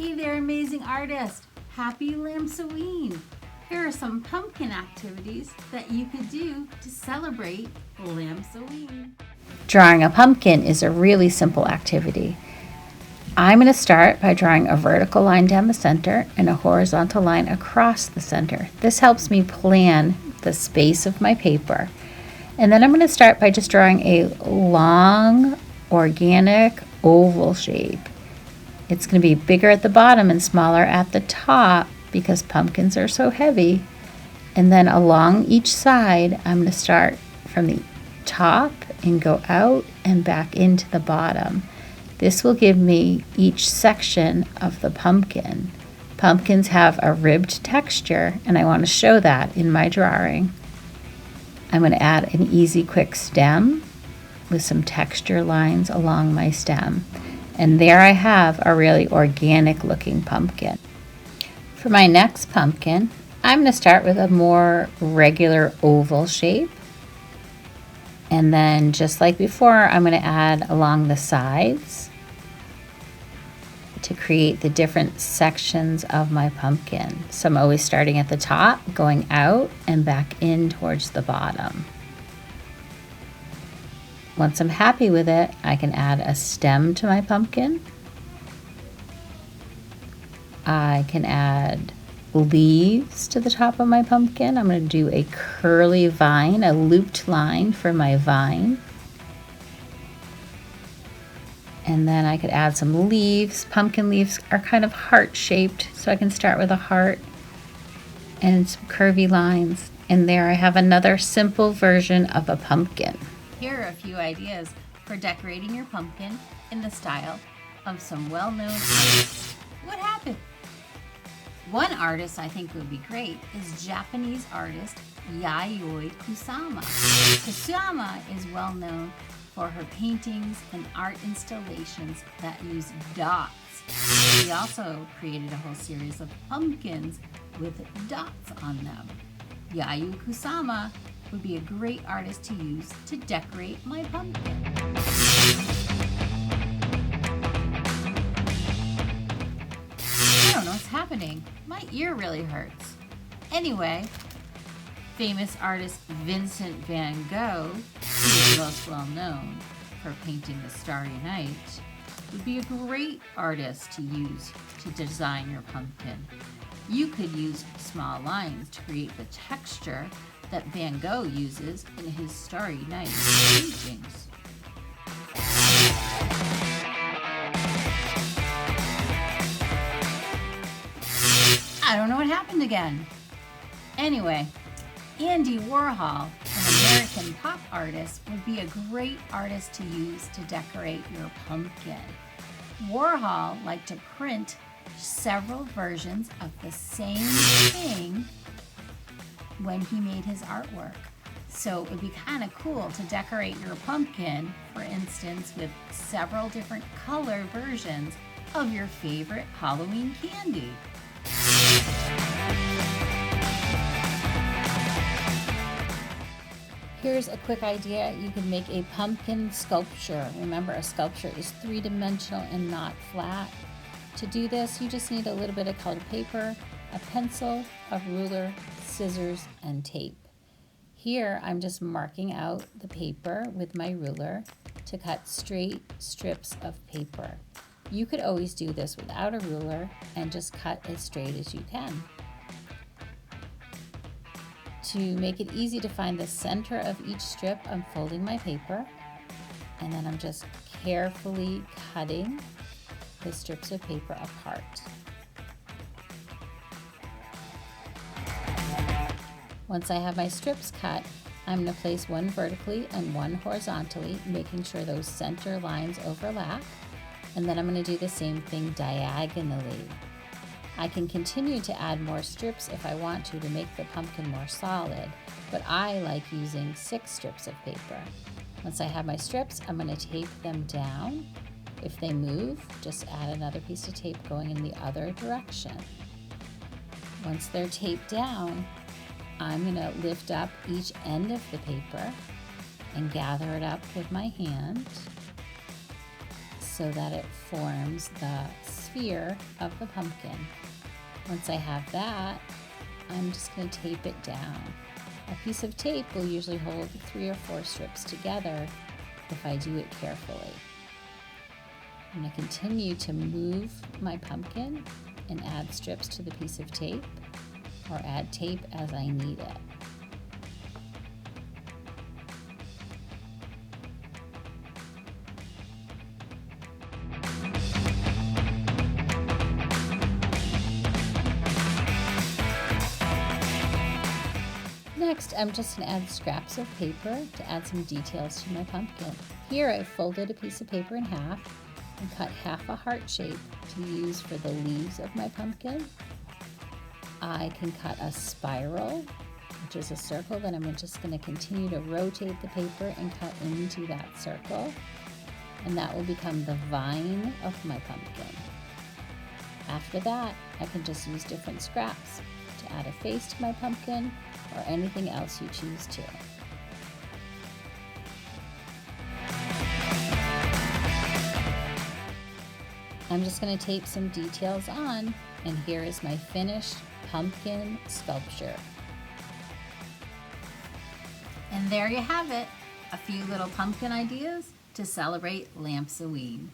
Hey there, amazing artist! Happy Lamps-O-Ween! Here are some pumpkin activities that you could do to celebrate Lamps-O-Ween. Drawing a pumpkin is a really simple activity. I'm going to start by drawing a vertical line down the center and a horizontal line across the center. This helps me plan the space of my paper. And then I'm going to start by just drawing a long, organic oval shape. It's going to be bigger at the bottom and smaller at the top because pumpkins are so heavy. And then along each side, I'm going to start from the top and go out and back into the bottom. This will give me each section of the pumpkin. Pumpkins have a ribbed texture, and I want to show that in my drawing. I'm going to add an easy, quick stem with some texture lines along my stem. And there I have a really organic looking pumpkin. For my next pumpkin, I'm going to start with a more regular oval shape. And then just like before, I'm going to add along the sides to create the different sections of my pumpkin. So I'm always starting at the top, going out and back in towards the bottom. Once I'm happy with it, I can add a stem to my pumpkin. I can add leaves to the top of my pumpkin. I'm going to do a curly vine, a looped line for my vine. And then I could add some leaves. Pumpkin leaves are kind of heart-shaped, so I can start with a heart and some curvy lines. And there I have another simple version of a pumpkin. Here are a few ideas for decorating your pumpkin in the style of some well-known artists. What happened? One artist I think would be great is Japanese artist Yayoi Kusama. Kusama is well known for her paintings and art installations that use dots. She also created a whole series of pumpkins with dots on them. Yayoi Kusama would be a great artist to use to decorate my pumpkin. I don't know what's happening. My ear really hurts. Anyway, famous artist Vincent van Gogh, who is most well known for painting the Starry Night, would be a great artist to use to design your pumpkin. You could use small lines to create the texture that Van Gogh uses in his Starry Night paintings. I don't know what happened again. Anyway, Andy Warhol, an American pop artist, would be a great artist to use to decorate your pumpkin. Warhol liked to print several versions of the same thing when he made his artwork. So it would be kind of cool to decorate your pumpkin, for instance, with several different color versions of your favorite Halloween candy. Here's a quick idea. You can make a pumpkin sculpture. Remember, a sculpture is three-dimensional and not flat. To do this, you just need a little bit of colored paper, a pencil, a ruler, scissors, and tape. Here, I'm just marking out the paper with my ruler to cut straight strips of paper. You could always do this without a ruler and just cut as straight as you can. To make it easy to find the center of each strip, I'm folding my paper, and then I'm just carefully cutting the strips of paper apart. Once I have my strips cut, I'm going to place one vertically and one horizontally, making sure those center lines overlap. And then I'm going to do the same thing diagonally. I can continue to add more strips if I want to make the pumpkin more solid, but I like using 6 strips of paper. Once I have my strips, I'm going to tape them down. If they move, just add another piece of tape going in the other direction. Once they're taped down, I'm going to lift up each end of the paper and gather it up with my hand so that it forms the sphere of the pumpkin. Once I have that, I'm just going to tape it down. A piece of tape will usually hold 3 or 4 strips together if I do it carefully. I'm going to continue to move my pumpkin and add strips to the piece of tape, or add tape as I need it. Next, I'm just going to add scraps of paper to add some details to my pumpkin. Here I've folded a piece of paper in half and cut half a heart shape to use for the leaves of my pumpkin. I can cut a spiral, which is a circle that I'm just going to continue to rotate the paper and cut into that circle. And that will become the vine of my pumpkin. After that, I can just use different scraps to add a face to my pumpkin, or anything else you choose to. I'm just going to tape some details on, and here is my finished pumpkin sculpture. And there you have it, a few little pumpkin ideas to celebrate Lamps-O-Ween.